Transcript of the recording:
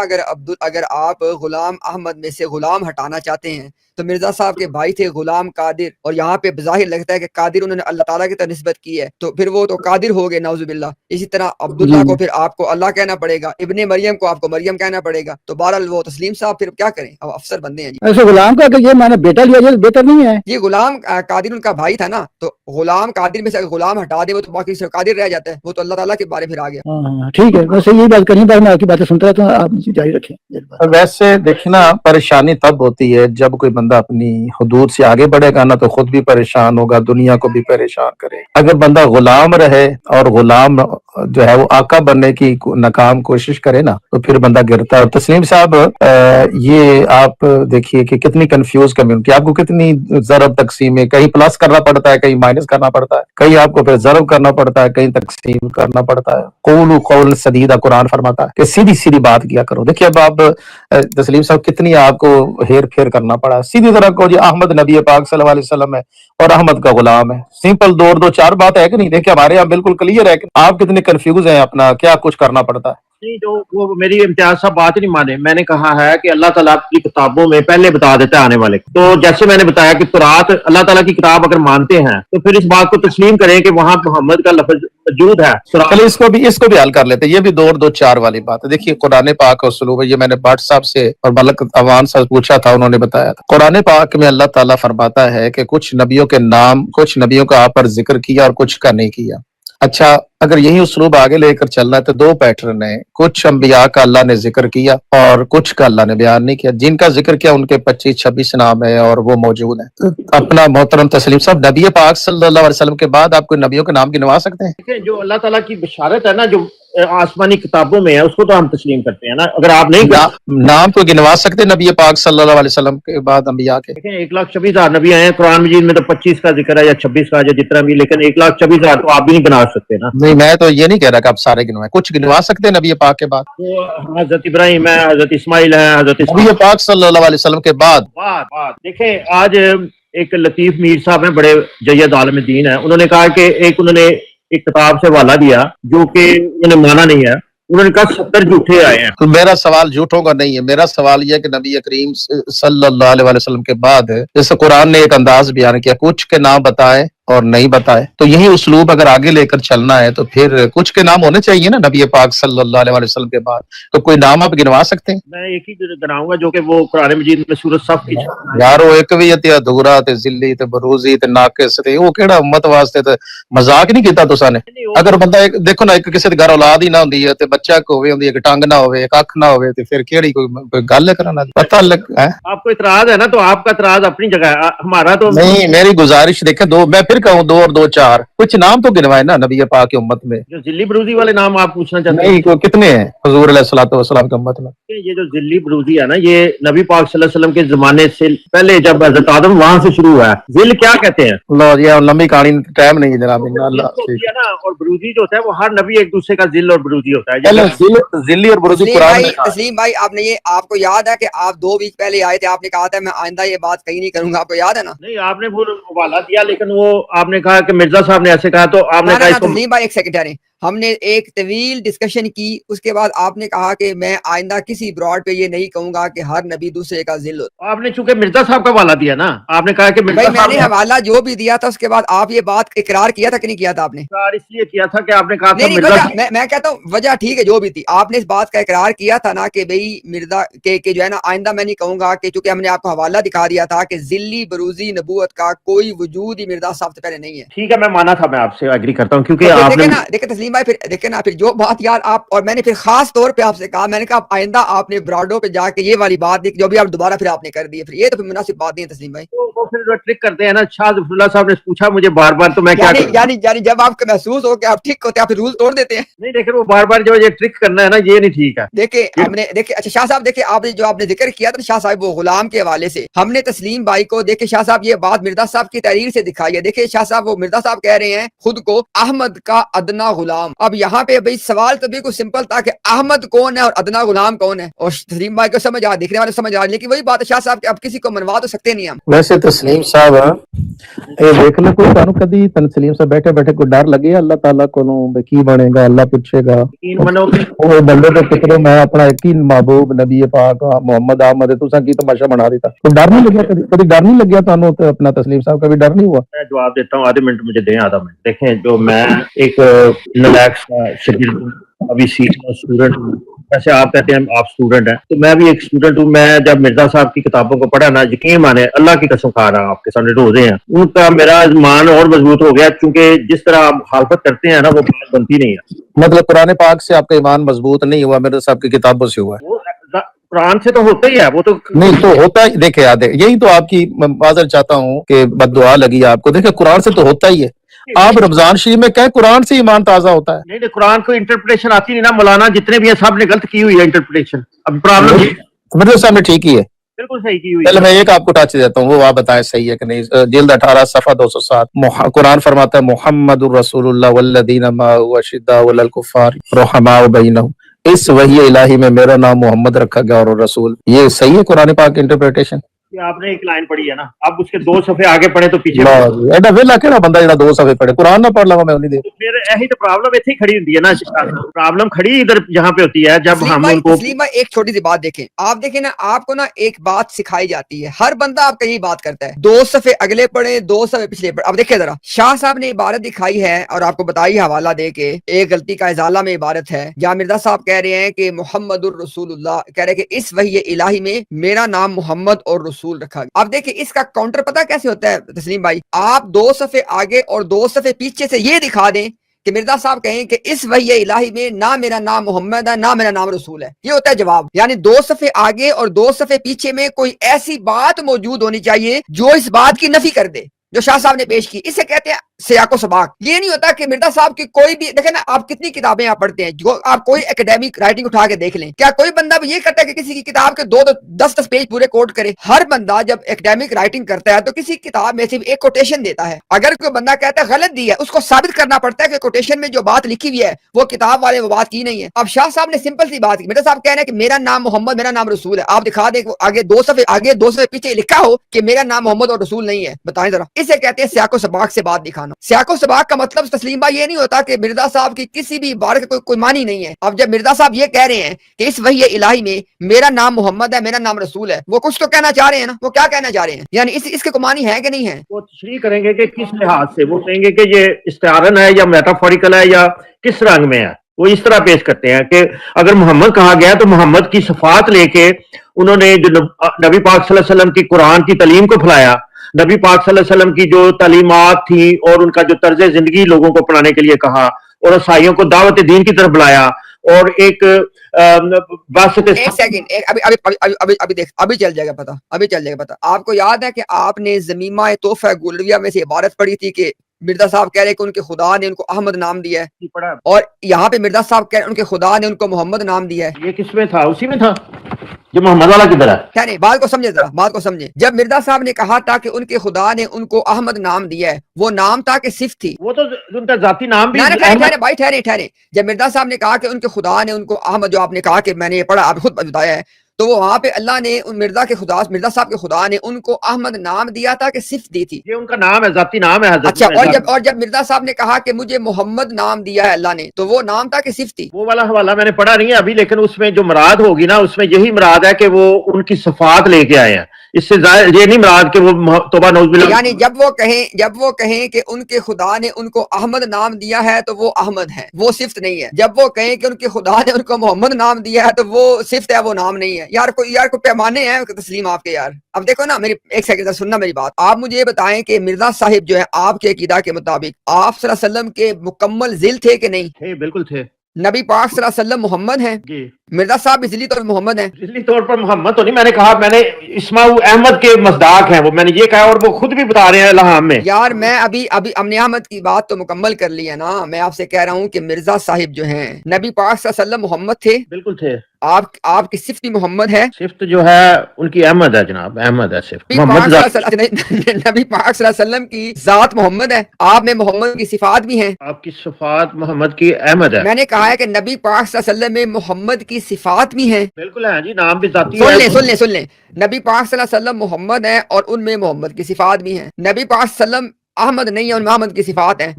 اگر آپ غلام احمد میں سے غلام ہٹانا چاہتے ہیں تو مرزا صاحب کے بھائی تھے غلام قادر، اور یہاں پہ بظاہر لگتا ہے کہ قادر انہوں نے اللہ تعالیٰ کی طرف نسبت کی ہے، تو پھر وہ تو قادر ہو گئے نعوذ باللہ۔ اسی طرح عبداللہ کو پھر آپ کو اللہ کہنا پڑے گا، ابن مریم کو آپ کو مریم کہنا پڑے گا، تو بہرحال وہ تسلیم صاحب پھر کیا کریں، اب افسر بندے ہیں جی۔ ایسے غلام کا کہ یہ میں نے بیٹا لیا یہ بہتر نہیں ہے؟ یہ غلام قادر ان کا بھائی تھا نا، تو غلام قادر میں سے اگر غلام ہٹا دے وہ تو باقی صرف قادر رہ جاتا ہے، وہ تو اللہ تعالیٰ کے بارے پھر آ گیا۔ ہاں ٹھیک ہے، ویسے یہی بات کرنی تھی، میں آپ کی باتیں سنتا رہتا ہوں، آپ جاری رکھیں۔ ویسے دیکھنا پریشانی تب ہوتی ہے جب کوئی بندہ اپنی حدود سے آگے بڑھے گا نا تو خود بھی پریشان ہوگا، دنیا کو بھی پریشان کرے۔ اگر بندہ غلام رہے اور غلام جو ہے وہ آقا بننے کی ناکام کوشش کرے نا تو پھر بندہ گرتا ہے۔ تسلیم صاحب یہ آپ دیکھیے کہ کتنی کنفیوز کمیونٹی، آپ کو کتنی ضرب تقسیم ہے، کہیں پلس کرنا پڑتا ہے، کہیں مائنس کرنا پڑتا ہے، کہیں آپ کو پھر ضرب کرنا پڑتا ہے، کہیں تقسیم کرنا پڑتا ہے۔ قول قول سدیدہ قرآن فرماتا ہے کہ سیدھی سیدھی بات کیا کرو۔ دیکھیے اب آپ تسلیم صاحب کتنی آپ کو ہیر پھیر کرنا پڑا، سیدھی طرح کو جی احمد نبی پاک صلی اللہ علیہ وسلم ہے اور احمد کا غلام ہے، سمپل دو چار بات ہے کہ نہیں؟ دیکھیں ہمارے یہاں بالکل کلیئر ہے کہ آپ کتنے کنفیوز ہیں، اپنا کیا کچھ کرنا پڑتا ہے۔ نہیں، جو وہ میری امتیاز صاحب بات ہی نہیں مانے، میں نے کہا ہے کہ اللہ تعالیٰ کی کتابوں میں پہلے بتا دیتا ہے آنے والے کو، تو جیسے میں نے بتایا کہ تورات اللہ تعالیٰ کی کتاب اگر مانتے ہیں تو پھر اس بات کو تسلیم کریں کہ وہاں محمد کا لفظ موجود ہے۔ چلے اس کو بھی حل کر لیتے، یہ بھی دو چار والی بات ہے۔ دیکھیے قرآن پاک اور اسلوب ہے، یہ میں نے بٹ صاحب سے اور ملک اوان صاحب پوچھا تھا، انہوں نے بتایا تھا۔ قرآن پاک میں اللہ تعالیٰ فرماتا ہے کہ کچھ نبیوں کے نام، کچھ نبیوں کا آپ پر ذکر کیا اور کچھ کا نہیں کیا۔ اچھا اگر یہی اسلوب آگے لے کر چلنا ہے تو دو پیٹرن ہیں، کچھ انبیاء کا اللہ نے ذکر کیا اور کچھ کا اللہ نے بیان نہیں کیا۔ جن کا ذکر کیا ان کے 25-26 نام ہے اور وہ موجود ہیں۔ اپنا محترم تسلیم صاحب، نبی پاک صلی اللہ علیہ وسلم کے بعد آپ کوئی نبیوں کے نام گنوا سکتے ہیں؟ دیکھیں جو اللہ تعالیٰ کی بشارت ہے نا، جو آسمانی کتابوں میں ہے، اس کو تو ہم تسلیم کرتے ہیں نا۔ اگر آپ نہیں نام کو گنوا سکتے نبی پاک صلی اللہ علیہ وسلم کے بعد انبیاء کے؟ دیکھیں 1,26,000 نبی آئے ہیں، قرآن مجید میں تو 25 کا ذکر ہے یا 26 کا، یا جتنا بھی، لیکن 1,26,000 تو آپ بھی نہیں بنا سکتے نا۔ نہیں میں تو یہ نہیں کہہ رہا کہ آپ سارے گنوائیں، کچھ گنوا سکتے ہیں نبی پاک کے بعد؟ وہ حضرت ابراہیم ہے، حضرت اسماعیل ہے، حضرت نبی پاک صلی اللہ علیہ وسلم کے بعد دیکھیں آج ایک لطیف میر صاحب ہیں، بڑے جید عالم دین ہیں، انہوں نے کہا کہ انہوں نے ایک کتاب سے حوالہ دیا جو کہ انہوں نے مانا نہیں ہے، انہوں نے کہا 70 جھوٹے آئے ہیں۔ تو میرا سوال جھوٹوں کا نہیں ہے، میرا سوال یہ ہے کہ نبی کریم صلی اللہ علیہ وسلم کے بعد جیسے قرآن نے ایک انداز بیان کیا، کچھ کے نام بتائے اور نہیں بتائے، تو یہی اسلوب اگر آگے لے کر چلنا ہے تو پھر کچھ کے نام ہونے چاہیے نا نبی پاک صلی اللہ علیہ وسلم کے بعد۔ تو کوئی نام آپ گنوا سکتے ہیں؟ میں ایک ہی گناؤں گا جو کہ وہ قرآن مجید میں سورۃ صف کی یار وہ ایک بھی تے ادھورا تے ذلی تے بروزی تے ناقص تے وہ کیڑا امت واسطے تے مذاق نہیں کیتا تساں نے؟ اگر بندہ ایک دیکھو نا، ایک کسی دے گھر اولاد ہی نہ ہوندی ہے تے بچہ کو ہوے ہوندی ہے، ایک ٹنگ نہ ہوے، ایک اکھ نہ ہوے، تے پھر کیڑی کوئی گل کرنا پتہ لگ ہے؟ آپ کو اعتراض ہے نا تو آپ کا اعتراض اپنی جگہ ہے، ہمارا تو نہیں۔ میری گزارش دیکھیں میں پھر کہوں دو اور دو چار کچھ نام تو گنوائے نا نبی پاک کی امت میں۔ جو ذلی بروزی والے نام آپ پوچھنا چاہتے ہیں؟ نہیں کوئی کتنے ہیں حضور علیہ الصلوۃ والسلام کی امت میں؟ یہ جو ذلی بروزی ہے نا، یہ نبی پاک صلی اللہ علیہ وسلم کے زمانے سے پہلے جب حضرت آدم وہاں سے شروع ہوا ہے۔ ذل کیا کہتے ہیں؟ اللہ یہ لمبی کہانی، ٹائم نہیں ہے جناب۔ اور بروزی جو ہوتا ہے وہ ہر نبی ایک دوسرے کا ذل اور بروزی ہوتا ہے۔ ذلی اور بروزی قرآن میں تسلیم بھائی آپ کو یاد ہے کہ آپ 2 ویک پہلے آئے تھے، آپ نے کہا تھا میں آئندہ یہ بات کہیں نہیں کروں گا، آپ کو یاد ہے نا؟ نہیں آپ نے وہ حوالہ دیا، لیکن وہ آپ نے کہا کہ مرزا صاحب نے ایسے کہا، تو آپ نے کہا تسلیم بھائی ایک سیکنڈ، ہم نے ایک طویل ڈسکشن کی، اس کے بعد آپ نے کہا کہ میں آئندہ کسی براڈ پہ یہ نہیں کہوں گا کہ ہر نبی دوسرے کا ذل ہوتا۔ آپ نے چونکہ مرزا صاحب کا حوالہ دیا نا، آپ نے کہا کہ بھائی میں نے حوالہ جو بھی دیا تھا اس کے بعد آپ یہ بات اقرار کیا تھا کہ نہیں کیا تھا؟ آپ نے اقرار اس لیے کیا تھا کہ آپ نے کہا تھا نہیں، میں کہتا ہوں وجہ ٹھیک ہے جو بھی تھی، آپ نے اس بات کا اقرار کیا تھا نا کہ بھئی مرزا کہ جو ہے نا آئندہ میں نہیں کہوں گا، کہ چونکہ ہم نے آپ کو حوالہ دکھا دیا تھا کہ ذلی بروزی نبوت کا کوئی وجود ہی مرزا صاحب سے پہلے نہیں ہے۔ ٹھیک ہے میں مانا تھا، میں آپ سے ایگری کرتا ہوں، کیونکہ آپ نے دیکھیں تسلیم بھائی، پھر دیکھیں نا، پھر جو بات یار آپ اور میں نے پھر خاص طور پہ آپ سے کہا، میں نے کہا آئندہ آپ نے براڈو پہ جا کے یہ والی بات دی جو بھی آپ دوبارہ پھر آپ نے کر دی ہے، پھر یہ تو پھر مناسب بات نہیں ہے تسلیم بھائی۔ وہ پھر ٹرک کرتے ہیں نا، شاہ ظفر اللہ صاحب نے پوچھا مجھے بار بار، تو میں کیا کروں؟ یعنی جب آپ کو محسوس ہو کہ آپ ٹھیک ہوتے ہیں آپ پھر رول توڑ دیتے ہیں؟ نہیں لیکن وہ بار بار جو یہ ٹرک کرنا ہے نا، یہ نہیں ٹھیک ہے۔ دیکھیں ہم نے اچھا شاہ صاحب، دیکھیں آپ نے جو آپ نے ذکر کیا تھا شاہ صاحب وہ غلام کے حوالے سے، ہم نے تسلیم بھائی کو دیکھیں شاہ صاحب یہ بات مرزا صاحب کی تحریر سے دکھائی ہے۔ دیکھیں شاہ صاحب وہ مرزا صاحب کہہ رہے ہیں خود کو احمد کا ادنا غلام غلام. اب یہاں پہ بھائی سوال تو بالکل سمپل تھا کہ احمد کون ہے اور ادنا غلام کون ہے, اور تسلیم بھائی کو سمجھ آ, دیکھنے والے سمجھ آ, لیکن وہی بات ہے شاہ صاحب کہ اب کسی کو منوا تو سکتے نہیں ہم. ویسے تسلیم صاحب دیکھ لو کوئی تانوں کدی تسلیم صاحب بیٹھے بیٹھے کوئی ڈر لگے اللہ تعالیٰ کو کی بنے گا, اللہ پوچھے گا یقین منو کہ وہ بندے تو پترو میں اپنا ایک ہی محبوب نبی پاک محمد احمد تساں کی تماشا بنا دیتا, کوئی ڈر نہیں لگیا کبھی ڈر نہیں لگیا تانوں تے اپنا تسلیم صاحب کبھی ڈر نہیں ہوا؟ میں جواب دیتا ہوں, آدھے منٹ مجھے دیں, آدھا منٹ. دیکھیں جو میں ایک نلیکس کا شکیل ابھی سیکھنا اسٹوڈنٹ ہوں, ویسے آپ کہتے ہیں آپ اسٹوڈنٹ ہیں, تو میں بھی ایک اسٹوڈنٹ ہوں. میں جب مرزا صاحب کی کتابوں کو پڑھا نا, یقین مانے اللہ کی قسم کھا رہا ہوں آپ کے سامنے روزے ہیں, ان کا میرا ایمان اور مضبوط ہو گیا, چونکہ جس طرح آپ مخالفت کرتے ہیں نا وہ بات بنتی نہیں ہے. مطلب قرآن پاک سے آپ کا ایمان مضبوط نہیں ہوا, مرزا صاحب کی کتابوں سے ہوا ہے؟ وہ قرآن سے تو ہوتا ہی ہے, وہ تو نہیں تو ہوتا ہے, دیکھیں یاد ہے, یہی تو آپ کی معذرت چاہتا ہوں کہ بد دعا لگی آپ کو. دیکھیں قرآن سے تو ہوتا ہی ہے, آپ رمضان شریف میں کہیں قرآن سے ایمان تازہ ہوتا ہے. نہیں, قرآن کو انٹرپریٹیشن آتی نہیں نا, مولانا جتنے بھی ہیں سب نے غلط کی ہوئی ہے انٹرپریٹیشن. اب پرابلم مرزا صاحب نے ٹھیک ہی ہے. بالکل صحیح کی ہوئی پہلے ہے. میں ایک آپ کو ٹچ دیتا ہوں, وہ آپ بتائیں صحیح ہے کہ نہیں. جلد 18 صفحہ 207 قرآن فرماتا ہے محمد الرسول اللہ والذین معہ اشداء علی الکفار رحماء بینہم. اس وحی الہی میں میرا نام محمد رکھا گیا اور رسول, یہ صحیح ہے قرآن پاک کی انٹرپریٹیشن؟ یہ آپ نے ایک لائن پڑھی ہے نا, اب اس کے 2 صفحے آگے پڑھے تو پیچھے ایڈا ویلا کہڑا بندہ جڑا 2 صفحے پڑھے, قرآن نہ پڑھ لوا میں انہی دے. پھر یہی تو پرابلم ایتھے ہی کھڑی ہوتی ہے نا, پرابلم کھڑی ادھر یہاں پہ ہوتی ہے جب ہم ان کو. تسلیم بھائی ایک چھوٹی سی بات دیکھیں, آپ دیکھیں نا, آپ کو نا ایک بات سکھائی جاتی ہے, ہر بندہ آپ کا یہی بات کرتا ہے 2 صفحے اگلے پڑھیں 2 صفحے پچھلے پڑھیں. اب دیکھیں ذرا, شاہ صاحب نے عبارت دکھائی ہے اور آپ کو بتائی حوالہ دے کے, ایک غلطی کا ازالہ میں عبارت ہے جہاں مرزا صاحب کہہ رہے ہیں کہ محمد الرسول اللہ, کہہ رہے ہیں کہ اس وحی الہی میں میرا نام محمد اور رسول رکھا گیا. اب دیکھیں اس کا کاؤنٹر پتہ کیسے ہوتا ہے تسلیم بھائی, آپ 2 صفحے آگے اور 2 صفحے پیچھے سے یہ دکھا دیں کہ مرزا صاحب کہیں کہ اس وحی الہی میں نہ میرا نام محمد ہے نہ میرا نام رسول ہے. یہ ہوتا ہے جواب. یعنی 2 صفحے آگے اور 2 صفحے پیچھے میں کوئی ایسی بات موجود ہونی چاہیے جو اس بات کی نفی کر دے جو شاہ صاحب نے پیش کی. اسے کہتے ہیں سیاق و سباق. یہ نہیں ہوتا کہ مرزا صاحب کی کوئی بھی, دیکھیں نا آپ کتنی کتابیں آپ پڑھتے ہیں, جو آپ کوئی اکیڈیمک رائٹنگ اٹھا کے دیکھ لیں, کیا کوئی بندہ بھی یہ کرتا ہے کہ کسی کی کتاب کے 10 پیج پورے کوٹ کرے؟ ہر بندہ جب اکیڈیمک رائٹنگ کرتا ہے تو کسی کتاب میں سے ایک کوٹیشن دیتا ہے. اگر کوئی بندہ کہتا ہے غلط دی ہے, اس کو ثابت کرنا پڑتا ہے کہ کوٹیشن میں جو بات لکھی ہوئی ہے وہ کتاب والے وہ بات کی نہیں ہے. اب شاہ صاحب نے سمپل سی بات کی, مرزا صاحب کہہ رہے ہیں کہ میرا نام محمد میرا نام رسول ہے, آپ دکھا دیں آگے 2 صفحے آگے 2 صفحے پیچھے لکھا ہو کہ میرا نام محمد اور رسول نہیں ہے, بتائیں ذرا. اسے کہتے ہیں سیاق و سباق سے بات دکھانا. سیاق و سباق کا مطلب تسلیم بھائی یہ نہیں ہوتا کہ مرزا صاحب کی کسی بھی عبارت کا کوئی معنی نہیں ہے. اب جب مرزا صاحب یہ کہہ رہے ہیں کہ اس وحی الہی میں میرا نام محمد ہے میرا نام رسول ہے, وہ کچھ تو کہنا چاہ رہے ہیں نا, وہ کیا کہنا چاہ رہے ہیں؟ یعنی اس کے کوئی معنی ہے کہ نہیں ہے؟ وہ تشریح کریں گے کہ کس لحاظ سے, وہ کہیں گے کہ یہ استعارن ہے یا میٹافوریکل ہے یا کس رنگ میں ہے. وہ اس طرح پیش کرتے ہیں کہ اگر محمد کہا گیا تو محمد کی صفات لے کے انہوں نے جو نبی پاک صلی اللہ علیہ وسلم کی قرآن کی تعلیم کو پھیلایا, نبی پاک صلی اللہ علیہ وسلم کی جو تعلیمات تھی اور ان کا جو طرز زندگی لوگوں کو اپنانے کے لیے کہا, اور عیسائیوں کو دعوت دین کی طرف بلایا, اور ایک سیکنڈ ابھی چل جائے گا پتا, ابھی چل جائے گا پتا. آپ کو یاد ہے کہ آپ نے زمیمہ تحفہ گولریہ میں سے عبارت پڑھی تھی کہ مرزا صاحب کہہ رہے کہ ان کے خدا نے ان کو احمد نام دیا ہے, اور یہاں پہ مرزا صاحب کہہ رہے ان کے خدا نے ان کو محمد نام دیا ہے. یہ کس میں تھا؟ اسی میں تھا جو محمد والا کدھر ہے؟ خیر بات کو سمجھے ذرا, بات کو سمجھے. جب مرزا صاحب نے کہا تھا کہ ان کے خدا نے ان کو احمد نام دیا ہے, وہ نام تھا کہ صفت تھی؟ وہ تو ان کا ذاتی نام بھی. ٹھہرے بھائی ٹھہرے. جب مرزا صاحب نے کہا کہ ان کے خدا نے ان کو احمد, جو آپ نے کہا کہ میں نے یہ پڑھا آپ خود بتایا ہے, تو وہ وہاں پہ اللہ نے مرزا صاحب کے خدا نے ان کو احمد نام دیا تھا کہ صفت دی تھی؟ یہ ان کا نام ہے, ذاتی نام ہے. اچھا, اور جب مرزا صاحب نے کہا کہ مجھے محمد نام دیا ہے اللہ نے, تو وہ نام تھا کہ صفت تھی؟ وہ والا حوالہ میں نے پڑھا نہیں ہے ابھی, لیکن اس میں جو مراد ہوگی نا اس میں یہی مراد ہے کہ وہ ان کی صفات لے کے آئے ہیں. اس سے یہ نہیں مراد کہ وہ توبہ نعوذ باللہ, یعنی جب وہ کہیں کہ ان کے خدا نے ان کو احمد نام دیا ہے تو وہ احمد ہے, وہ صفت نہیں ہے. جب وہ کہیں کہ ان کے خدا نے ان کو محمد نام دیا ہے تو وہ صفت ہے, وہ نام نہیں ہے. یار کوئی پیمانے ہیں تسلیم آپ کے یار. اب دیکھو نا, میری ایک سیکنڈ سننا میری بات. آپ مجھے یہ بتائیں کہ مرزا صاحب جو ہے آپ کے عقیدہ کے مطابق آپ صلی اللہ علیہ وسلم کے مکمل ذل تھے کہ نہیں؟ بالکل تھے. نبی پاک صلی اللہ علیہ وسلم محمد ہیں, مرزا صاحب اصلی طور پہ محمد ہیں؟ اصلی طور پر محمد تو نہیں، میں نے کہا، میں نے اسماعیل احمد کے مصداق ہیں وہ، میں نے یہ کہا، اور وہ خود بھی بتا رہے ہیں الہام میں۔ یار میں ابھی امن احمد کی بات تو مکمل کر لی ہے نا، میں آپ سے کہہ رہا ہوں کہ مرزا صاحب جو ہیں نبی پاک صلی اللہ علیہ وسلم محمد تھے، بالکل تھے۔ آپ کی صفت بھی محمد ہے، صفت جو ہے ان کی احمد ہے جناب، احمد ہے صفت، نبی پاک محمد صلی ذات۔ اللہ علیہ وسلم نبی پاک صلی اللہ علیہ وسلم کی ذات محمد ہے، آپ میں محمد کی صفات بھی ہیں۔ آپ کی صفات محمد کی احمد ہے۔ میں نے کہا ہے کہ نبی پاک صلی اللہ علیہ وسلم میں محمد کی صفات بھی ہیں۔ بالکل ہے جی، نام بھی ذاتی سن ہے۔ لیں نبی پاک صلی اللہ علیہ وسلم محمد ہیں اور ان میں محمد کی صفات بھی ہیں۔ نبی پاک صلی اللہ علیہ وسلم احمد نہیں ہے، ان میں احمد کی صفات ہیں۔